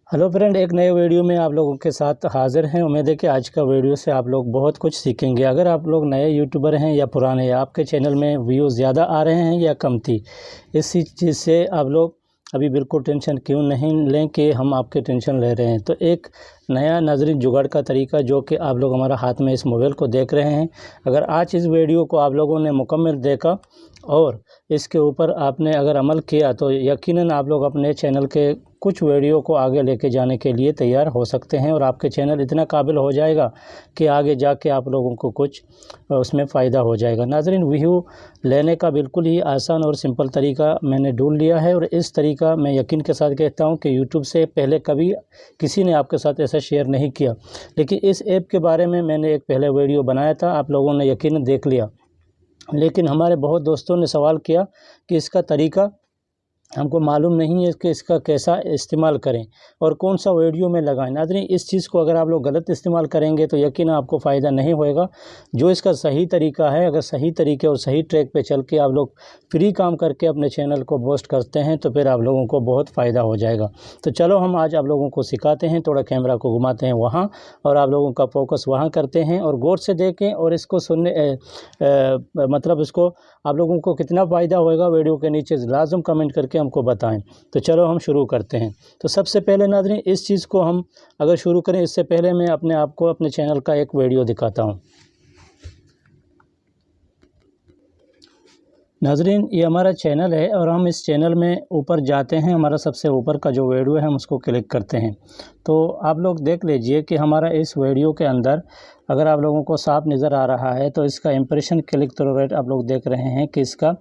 Hello friend, एक नए video में आप लोगों के साथ हाज़िर हैं। उम्मीद है कि आज का वीडियो से आप लोग बहुत कुछ सीखेंगे। अगर आप लोग नए यूट्यूबर हैं या पुराने, या आपके चैनल में व्यूज़ ज़्यादा आ रहे हैं या कम थी, इसी चीज़ से आप लोग अभी बिल्कुल टेंशन क्यों नहीं लें कि हम आपके टेंशन ले रहे हैं। तो एक नया नाज़रीन जुगाड़ का तरीका जो कि आप लोग हमारा हाथ में इस मोबाइल को देख रहे हैं, अगर आज इस वीडियो को आप लोगों ने मुकम्मल देखा और इसके ऊपर आपने अगर अमल किया तो यकीनन आप लोग अपने चैनल के कुछ वीडियो को आगे लेके जाने के लिए तैयार हो सकते हैं और आपके चैनल इतना काबिल हो जाएगा कि आगे जाके आप लोगों को कुछ उसमें फ़ायदा हो जाएगा। नाज़रीन, व्यू लेने का बिल्कुल ही आसान और सिंपल तरीका मैंने ढूंढ लिया है और इस तरीका मैं यकीन के साथ कहता हूं कि यूट्यूब से पहले कभी किसी ने आपके साथ ऐसा शेयर नहीं किया, लेकिन इस ऐप के बारे में मैंने एक पहले वीडियो बनाया था, आप लोगों ने यकीनन देख लिया। लेकिन हमारे बहुत दोस्तों ने सवाल किया कि इसका तरीका हमको मालूम नहीं है कि इसका कैसा इस्तेमाल करें और कौन सा वीडियो में लगाएं। नाज़रीन, इस चीज़ को अगर आप लोग गलत इस्तेमाल करेंगे तो यकीन आपको फ़ायदा नहीं होएगा। जो इसका सही तरीका है, अगर सही तरीके और सही ट्रैक पे चल के आप लोग फ्री काम करके अपने चैनल को बूस्ट करते हैं तो फिर आप लोगों को बहुत फ़ायदा हो जाएगा। तो चलो हम आज आप लोगों को सिखाते हैं। थोड़ा कैमरा को घुमाते हैं वहाँ और आप लोगों का फोकस वहाँ करते हैं और गौर से देखें और इसको सुनने मतलब इसको आप लोगों को कितना फ़ायदा होएगा वीडियो के नीचे लाजम कमेंट करके हमको बताएं। तो चलो हम शुरू करते हैं। तो सबसे पहले नाज़रीन, इस चीज़ को हम अगर शुरू करें इससे पहले मैं अपने आप को अपने चैनल का एक वीडियो दिखाता हूं। नाज़रीन, ये हमारा चैनल है और हम इस चैनल में ऊपर जाते हैं, हमारा सबसे ऊपर का जो वीडियो है हम उसको क्लिक करते हैं। तो आप लोग देख लीजिए कि हमारा इस वीडियो के अंदर अगर आप लोगों को साफ नज़र आ रहा है तो इसका इंप्रेशन क्लिक थ्रू रेट आप लोग देख रहे हैं कि इसका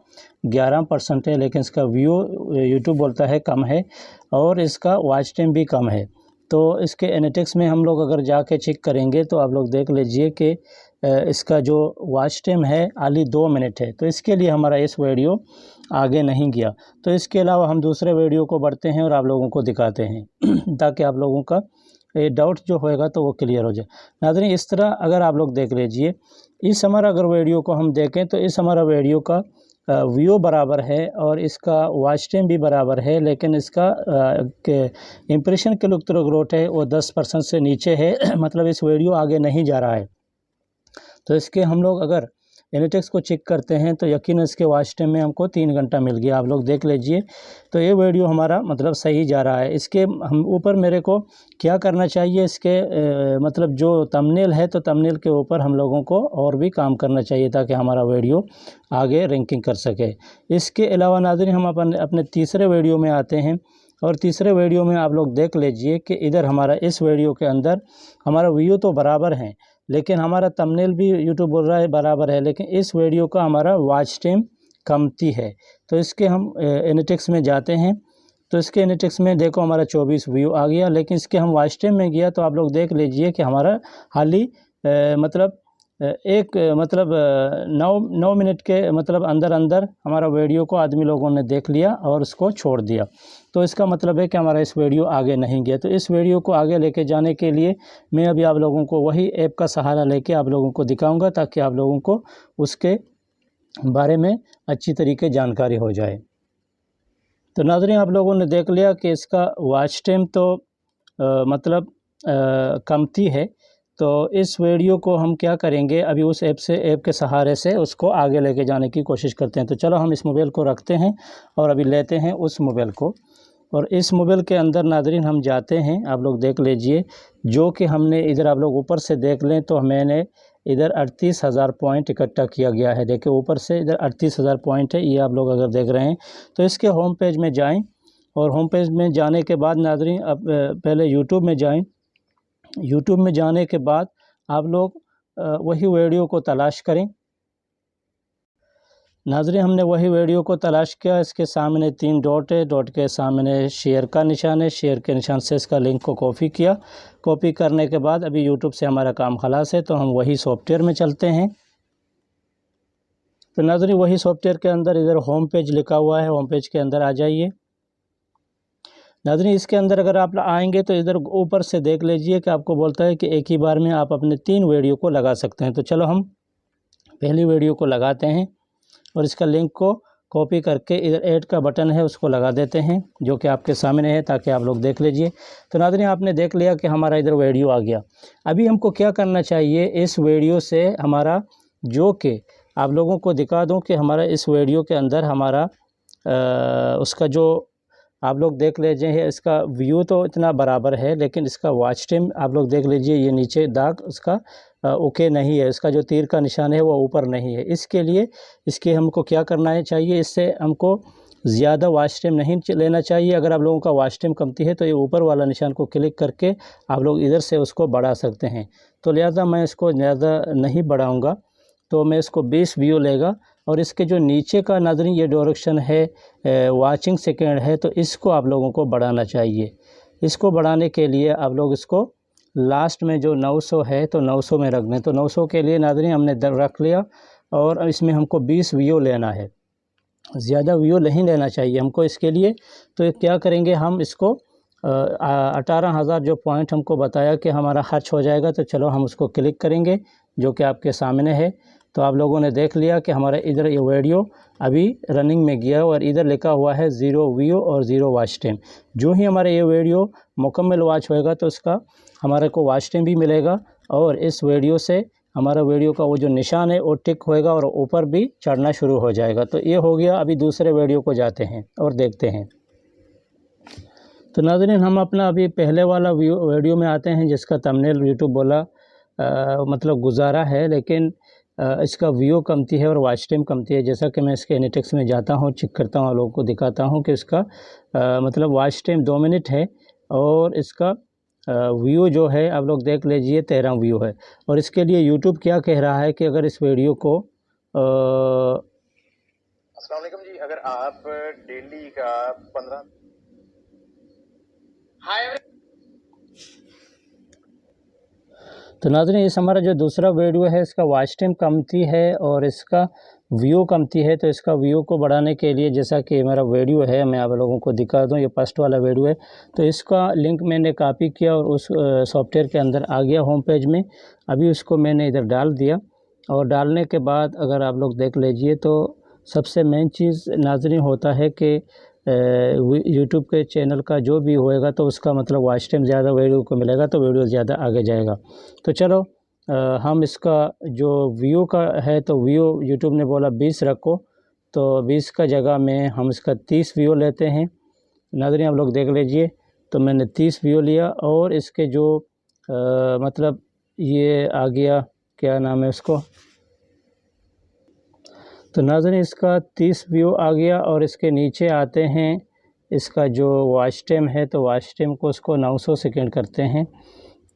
11% है, लेकिन इसका व्यू यूट्यूब बोलता है कम है और इसका वॉच टाइम भी कम है। तो इसके एनालिटिक्स में हम लोग अगर जाके चेक करेंगे तो आप लोग देख लीजिए कि इसका जो वॉच टाइम है खाली 2 मिनट है। तो इसके लिए हमारा इस वीडियो आगे नहीं गया। तो इसके अलावा हम दूसरे वीडियो को बढ़ते हैं और आप लोगों को दिखाते हैं ताकि आप लोगों का ये डाउट जो होएगा तो वो क्लियर हो जाए। नाज़रीन, इस तरह अगर आप लोग देख लीजिए, इस हमारा अगर वीडियो को हम देखें तो इस हमारा वीडियो का व्यू बराबर है और इसका वॉच टाइम भी बराबर है, लेकिन इसका इंप्रेशन क्लिक थ्रू रेट है वो 10% से नीचे है मतलब इस वीडियो आगे नहीं जा रहा है। तो इसके हम लोग अगर एनालिटिक्स को चेक करते हैं तो यकीन इसके वॉच टाइम में हमको 3 घंटा मिल गया। आप लोग देख लीजिए, तो ये वीडियो हमारा मतलब सही जा रहा है। इसके हम ऊपर मेरे को क्या करना चाहिए, इसके मतलब जो थंबनेल है तो थंबनेल के ऊपर हम लोगों को और भी काम करना चाहिए ताकि हमारा वीडियो आगे रैंकिंग कर सके। इसके अलावा नाज़रीन, हम अपने तीसरे वीडियो में आते हैं और तीसरे वीडियो में आप लोग देख लीजिए कि इधर हमारा इस वीडियो के अंदर हमारा व्यू तो बराबर है, लेकिन हमारा थंबनेल भी यूट्यूब बोल रहा है बराबर है, लेकिन इस वीडियो का हमारा वॉच टाइम कमती है। तो इसके हम एनालिटिक्स में जाते हैं तो इसके एनालिटिक्स में देखो हमारा 24 व्यू आ गया, लेकिन इसके हम वॉच टाइम में गया तो आप लोग देख लीजिए कि हमारा हाली मतलब एक मतलब 9 मिनट के मतलब अंदर हमारा वीडियो को आदमी लोगों ने देख लिया और उसको छोड़ दिया। तो इसका मतलब है कि हमारा इस वीडियो आगे नहीं गया। तो इस वीडियो को आगे लेके जाने के लिए मैं अभी आप लोगों को वही ऐप का सहारा लेके आप लोगों को दिखाऊंगा ताकि आप लोगों को उसके बारे में अच्छी तरीके जानकारी हो जाए। तो नाज़रीन, आप लोगों ने देख लिया कि इसका वॉच टाइम तो मतलब कमती है। तो इस वीडियो को हम क्या करेंगे, अभी उस ऐप के सहारे से उसको आगे लेके जाने की कोशिश करते हैं। तो चलो हम इस मोबाइल को रखते हैं और अभी लेते हैं उस मोबाइल को और इस मोबाइल के अंदर नाज़रीन हम जाते हैं। आप लोग देख लीजिए जो कि हमने इधर आप लोग ऊपर से देख लें तो मैंने इधर 38,000 पॉइंट इकट्ठा किया गया है। देखिए ऊपर से इधर 38,000 पॉइंट है, ये आप लोग अगर देख रहे हैं। तो इसके होम पेज में जाएं और होम पेज में जाने के बाद नाज़रीन अब पहले यूट्यूब में जाएं। यूट्यूब में जाने के बाद आप लोग वही वीडियो को तलाश करें। नाज़रीन, हमने वही वीडियो को तलाश किया। इसके सामने 3 डॉट है, डॉट के सामने शेयर का निशान है, शेयर के निशान से इसका लिंक को कॉपी किया। कॉपी करने के बाद अभी यूट्यूब से हमारा काम खलास है तो हम वही सॉफ्टवेयर में चलते हैं। तो नाज़रीन, वही सॉफ्टवेयर के अंदर इधर होम पेज लिखा हुआ है, होम पेज के अंदर आ जाइए। नाज़रीन, इसके अंदर अगर आप आएंगे तो इधर ऊपर से देख लीजिए कि आपको बोलता है कि एक ही बार में आप अपने 3 वीडियो को लगा सकते हैं। तो चलो हम पहली वीडियो को लगाते हैं और इसका लिंक को कॉपी करके इधर ऐड का बटन है उसको लगा देते हैं, जो कि आपके सामने है, ताकि आप लोग देख लीजिए। तो नाज़रीन आपने देख लिया कि हमारा इधर वीडियो आ गया। अभी हमको क्या करना चाहिए, इस वीडियो से हमारा, जो कि आप लोगों को दिखा दूं कि हमारा इस वीडियो के अंदर हमारा उसका जो आप लोग देख लीजिए, इसका व्यू तो इतना बराबर है, लेकिन इसका वॉच टाइम आप लोग देख लीजिए, ये नीचे दाग उसका ओके नहीं है, इसका जो तीर का निशान है वो ऊपर नहीं है। इसके लिए इसके हमको क्या करना है चाहिए, इससे हमको ज़्यादा वॉच टाइम नहीं लेना चाहिए। अगर आप लोगों का वॉच टाइम कमती है तो ये ऊपर वाला निशान को क्लिक करके आप लोग इधर से उसको बढ़ा सकते हैं। तो लिहाजा मैं इसको ज़्यादा नहीं बढ़ाऊँगा, तो मैं इसको 20 व्यू लेगा। और इसके जो नीचे का नाज़रीन ये डायरेक्शन है वाचिंग सेकेंड है, तो इसको आप लोगों को बढ़ाना चाहिए। इसको बढ़ाने के लिए आप लोग इसको लास्ट में जो 900 है तो 900 में रख दें। तो 900 के लिए नाज़रीन हमने रख लिया, और इसमें हमको 20 व्यू लेना है, ज़्यादा व्यू नहीं लेना चाहिए हमको इसके लिए। तो क्या करेंगे, हम इसको 18,000 जो पॉइंट हमको बताया कि हमारा खर्च हो जाएगा, तो चलो हम उसको क्लिक करेंगे, जो कि आपके सामने है। तो आप लोगों ने देख लिया कि हमारा इधर ये वीडियो अभी रनिंग में गया, और इधर लिखा हुआ है 0 व्यू और 0 वॉच टाइम। जो ही हमारा ये वीडियो मुकम्मल वॉच होएगा तो इसका हमारे को वॉच टाइम भी मिलेगा, और इस वीडियो से हमारा वीडियो का वो जो निशान है वो टिक होएगा और ऊपर भी चढ़ना शुरू हो जाएगा। तो ये हो गया। अभी दूसरे वीडियो को जाते हैं और देखते हैं। तो नाज़रीन हम अपना अभी पहले वाला वीडियो में आते हैं, जिसका थंबनेल यूट्यूब बोला मतलब गुजारा है, लेकिन इसका व्यू कमती है और वॉच टाइम कमती है। जैसा कि मैं इसके एनालिटिक्स में जाता हूँ, चेक करता हूँ, लोगों को दिखाता हूँ कि इसका मतलब वॉच टाइम 2 मिनट है, और इसका व्यू जो है आप लोग देख लीजिए 13 व्यू है। और इसके लिए यूट्यूब क्या कह रहा है कि अगर इस वीडियो को अस्सलाम वालेकुम जी, अगर आप डेली का 15 तो नाज़रीन इस हमारा जो दूसरा वीडियो है इसका वॉच टाइम कमती है और इसका व्यू कमती है। तो इसका व्यू को बढ़ाने के लिए, जैसा कि मेरा वीडियो है, मैं आप लोगों को दिखा दूं, ये फर्स्ट वाला वीडियो है। तो इसका लिंक मैंने कॉपी किया और उस सॉफ्टवेयर के अंदर आ गया होम पेज में। अभी उसको मैंने इधर डाल दिया, और डालने के बाद अगर आप लोग देख लीजिए तो सबसे मेन चीज़ नाज़रीन होता है कि यूट्यूब के चैनल का जो भी होएगा तो उसका मतलब वॉच टाइम ज़्यादा वीडियो को मिलेगा, तो वीडियो ज़्यादा आगे जाएगा। तो चलो हम इसका जो व्यू का है, तो व्यू यूट्यूब ने बोला 20 रखो, तो 20 का जगह में हम इसका 30 व्यू लेते हैं। नाज़रीन आप लोग देख लीजिए, तो मैंने 30 व्यू लिया, और इसके जो मतलब ये आ गया, क्या नाम है उसको, तो नाज़रीन इसका 30 व्यू आ गया। और इसके नीचे आते हैं, इसका जो वॉच टाइम है, तो वॉच टाइम को उसको 900 सेकंड करते हैं।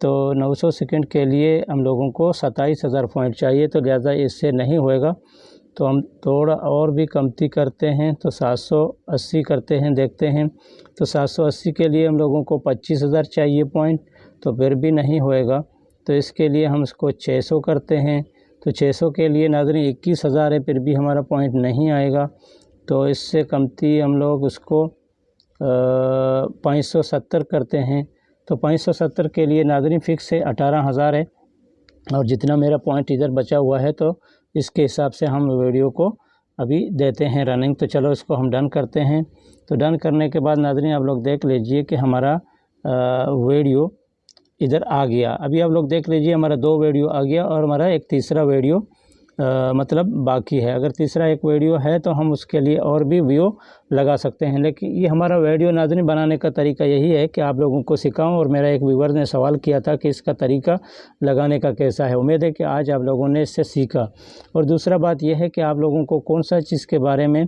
तो 900 सेकंड के लिए हम लोगों को 27,000 पॉइंट चाहिए, तो लिहाजा इससे नहीं होएगा। तो हम थोड़ा और भी कमती करते हैं, तो 780 करते हैं, देखते हैं। तो 780 के लिए हम लोगों को 25,000 चाहिए पॉइंट, तो फिर भी नहीं होएगा। तो इसके लिए हम इसको 600 करते हैं। तो 600 के लिए नाज़रीन 21,000 है, फिर भी हमारा पॉइंट नहीं आएगा। तो इससे कमती हम लोग उसको 570 करते हैं। तो 570 के लिए नाज़रीन फ़िक्स है 18,000 है, और जितना मेरा पॉइंट इधर बचा हुआ है तो इसके हिसाब से हम वीडियो को अभी देते हैं रनिंग। तो चलो इसको हम डन करते हैं। तो डन करने के बाद नाज़रीन आप लोग देख लीजिए कि हमारा वीडियो इधर आ गया। अभी आप लोग देख लीजिए हमारा 2 वीडियो आ गया, और हमारा एक तीसरा वीडियो मतलब बाकी है। अगर तीसरा एक वीडियो है तो हम उसके लिए और भी व्यू लगा सकते हैं। लेकिन ये हमारा वीडियो नाज़रीन बनाने का तरीका यही है कि आप लोगों को सिखाऊं। और मेरा एक व्यूवर ने सवाल किया था कि इसका तरीका लगाने का कैसा है। उम्मीद है कि आज आप लोगों ने इससे सीखा। और दूसरा बात यह है कि आप लोगों को कौन सा चीज़ के बारे में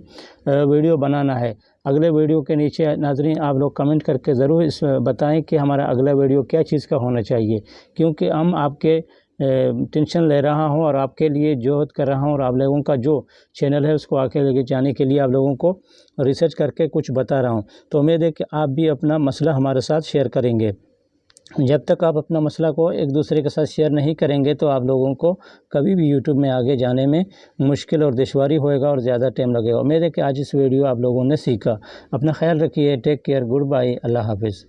वीडियो बनाना है। अगले वीडियो के नीचे नाज़रीन आप लोग कमेंट करके ज़रूर इस बताएं कि हमारा अगला वीडियो क्या चीज़ का होना चाहिए, क्योंकि हम आपके टेंशन ले रहा हूं और आपके लिए जोहद कर रहा हूं, और आप लोगों का जो चैनल है उसको आगे लेके जाने के लिए आप लोगों को रिसर्च करके कुछ बता रहा हूं। तो उम्मीद है कि आप भी अपना मसला हमारे साथ शेयर करेंगे। जब तक आप अपना मसला को एक दूसरे के साथ शेयर नहीं करेंगे तो आप लोगों को कभी भी यूट्यूब में आगे जाने में मुश्किल और दुश्वारी होएगा और ज़्यादा टाइम लगेगा। उम्मीद है कि आज इस वीडियो आप लोगों ने सीखा। अपना ख्याल रखिए। Take care. Goodbye. अल्लाह हाफिज़।